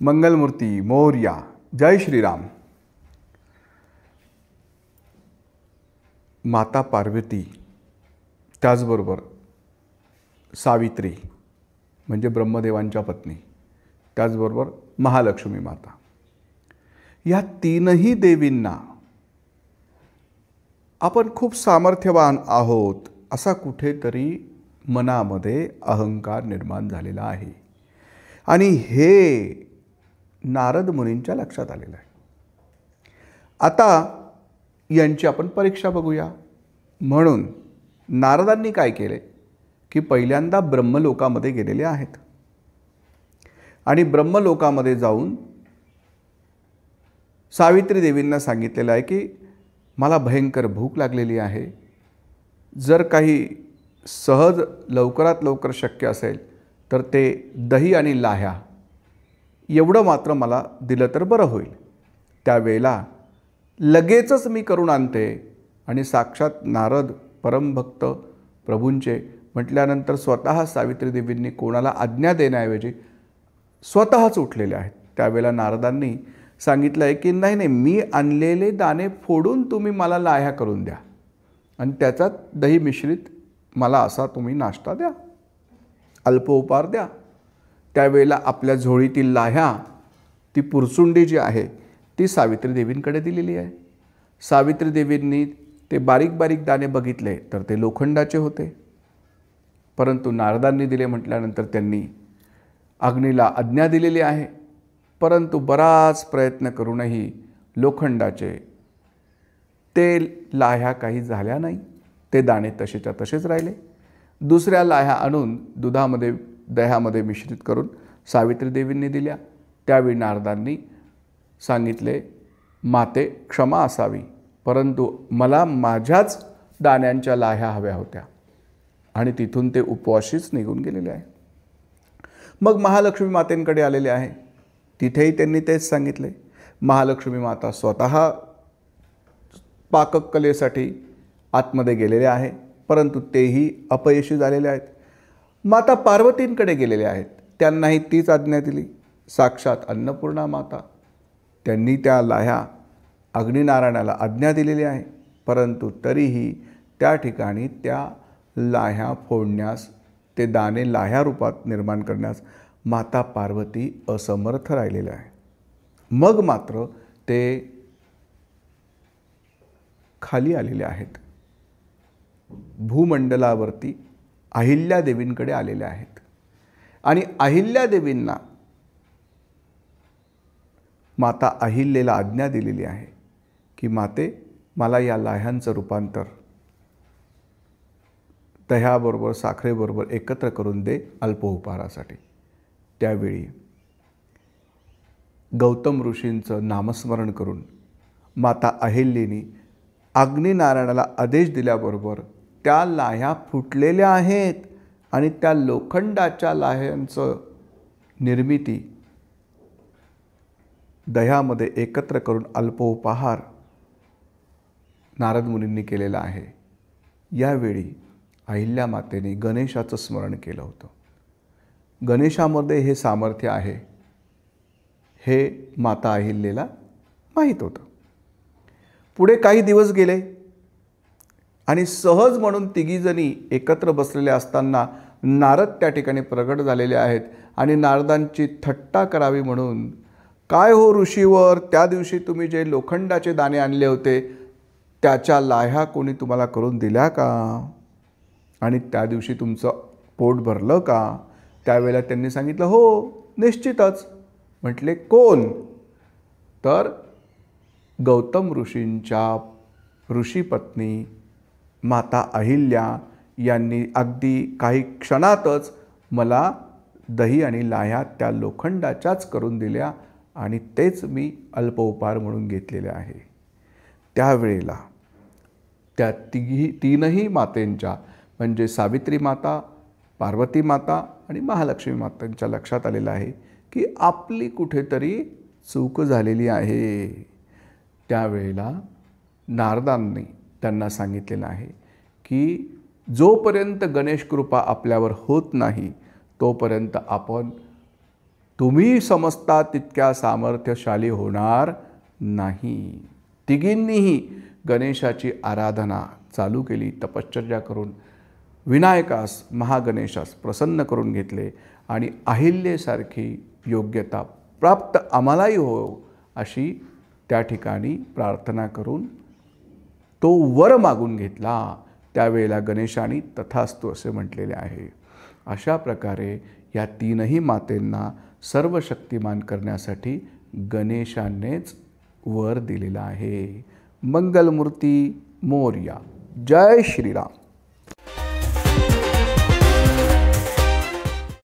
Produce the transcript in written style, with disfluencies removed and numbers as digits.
मंगलमूर्ती मोरया. जय श्रीराम. माता पार्वती, त्याचबरोबर सावित्री म्हणजे ब्रह्मदेवांच्या पत्नी, त्याचबरोबर महालक्ष्मी माता, या तीनही देवींना आपण खूप सामर्थ्यवान आहोत असा कुठेतरी मनामध्ये अहंकार निर्माण झालेला आहे. आणि हे नारद मुनींच्या लक्षात आलेलं आहे. आता यांची आपण परीक्षा बघूया. म्हणून नारदांनी काय केले की पहिल्यांदा ब्रह्मलोकामध्ये गेलेले आहेत आणि ब्रह्मलोकामध्ये जाऊन सावित्री देवींना सांगितलेलं आहे की मला भयंकर भूक लागलेली आहे, जर काही सहज लवकरात लवकर शक्य असेल तर ते दही आणि लाह्या एवढं मात्र मला दिलं तर बरं होईल. त्यावेळेला लगेचच मी करून आणते. आणि साक्षात नारद परमभक्त प्रभूंचे म्हटल्यानंतर स्वतः सावित्री देवींनी कोणाला आज्ञा देण्याऐवजी स्वतःच उठलेले आहेत. त्यावेळेला नारदांनी सांगितलं आहे की नाही मी आणलेले दाणे फोडून तुम्ही मला लाह्या करून द्या आणि त्याच्यात दही मिश्रित मला असा तुम्ही नाश्ता द्या, अल्पोपहार द्या. त्यावेळेला आपल्या झोळीतील लाह्या, ती पुरचुंडी जी आहे ती सावित्री देवींकडे दिलेली आहे. सावित्री देवींनी ते बारीक बारीक दाणे बघितले तर ते लोखंडाचे होते, परंतु नारदांनी दिले म्हटल्यानंतर त्यांनी अग्नीला आज्ञा दिलेली आहे. परंतु बराच प्रयत्न करूनही लोखंडाचे ते लाह्या काही झाल्या नाही. ते दाणे तसेच्या तसेच राहिले. दुसऱ्या लाह्या आणून दुधामध्ये दह्यामध्ये मिश्रित करून सावित्री देवींनी दिल्या. त्यावेळी नारदांनी सांगितले, माते क्षमा असावी, परंतु मला माझ्याच दाण्यांच्या लाह्या हव्या होत्या. आणि तिथून ते उपवाशीच निघून गेलेले आहे. मग महालक्ष्मी मातेंकडे आलेले आहे. तिथेही त्यांनी तेच सांगितले. महालक्ष्मी माता स्वतः पाककलेसाठी आतमध्ये गेलेले आहे, परंतु तेही अपयशी झालेले आहेत. माता पार्वतींकडे गेलेले आहेत. त्यांनाही तीच आज्ञा दिली. साक्षात अन्नपूर्णा माता, त्यांनी त्या लाह्या अग्निनारायणाला आज्ञा दिलेली आहे, परंतु तरीही त्या ठिकाणी त्या लाह्या फोडण्यास, ते दाणे लाह्या रूपात निर्माण करण्यास माता पार्वती असमर्थ राहिलेल्या आहे. मग मात्र ते खाली आलेले आहेत. भूमंडलावरती अहिल्या देवींकडे आलेले आहेत. आणि अहिल्या देवींना माता अहिल्याला आज्ञा दिलेली आहे की माते मला या लाह्यांचं रूपांतर दह्याबरोबर साखरेबरोबर एकत्र करून दे अल्पोपहारासाठी. त्यावेळी गौतम ऋषींचं नामस्मरण करून माता अहिल्याने अग्निनारायणाला आदेश दिल्याबरोबर त्या लाह्या फुटलेल्या आहेत आणि त्या लोखंडाच्या लाह्यांचं निर्मिती दह्यामध्ये एकत्र करून अल्पोपहार नारद मुनींनी केलेला आहे. यावेळी अहिल्या मातेने गणेशाचं स्मरण केलं होतं. गणेशामध्ये हे सामर्थ्य आहे हे माता अहिल्याला माहीत होतं. पुढे काही दिवस गेले आणि सहज म्हणून तिघीजणी एकत्र बसलेले असताना नारद त्या ठिकाणी प्रगट झालेले आहेत. आणि नारदांची थट्टा करावी म्हणून, काय हो ऋषीवर, त्या दिवशी तुम्ही जे लोखंडाचे दाणे आणले होते त्याच्या लाह्या कोणी तुम्हाला करून दिल्या का? आणि त्या दिवशी तुमचं पोट भरलं का? त्यावेळेला त्यांनी सांगितलं, हो निश्चितच. म्हटले, कोण? तर गौतम ऋषींच्या ऋषीपत्नी माता अहिल्या यांनी अगदी काही क्षणातच मला दही आणि लाह्या त्या लोखंडाच्याच करून दिल्या आणि तेच मी अल्पोपहार म्हणून घेतलेले आहे. त्यावेळेला त्या तीनही मातेंच्या म्हणजे सावित्री माता, पार्वती माता आणि महालक्ष्मी मातांच्या लक्षात आलेलं आहे की आपली कुठेतरी चूक झालेली आहे. त्यावेळेला नारदांनी त्यांना सांगितलेलं आहे की जोपर्यंत गणेश कृपा आपल्यावर होत नाही तोपर्यंत आपण तुम्ही समजता तितक्या सामर्थ्यशाली होणार नाही. तिघींनीही गणेशाची आराधना चालू केली. तपश्चर्या करून विनायकास महागणेशास प्रसन्न करून घेतले आणि अहिल्यासारखी योग्यता प्राप्त आम्हालाही हो अशी त्या ठिकाणी प्रार्थना करून तो वर मागून घेतला. त्यावेळेला गणेशाने तथास्तु असे म्हटलेले आहे. अशा प्रकारे या तीनही मातेंना सर्व शक्तिमान करण्यासाठी गणेशानेच वर दिलेला आहे. मंगलमूर्ती मोरया. जय श्रीराम.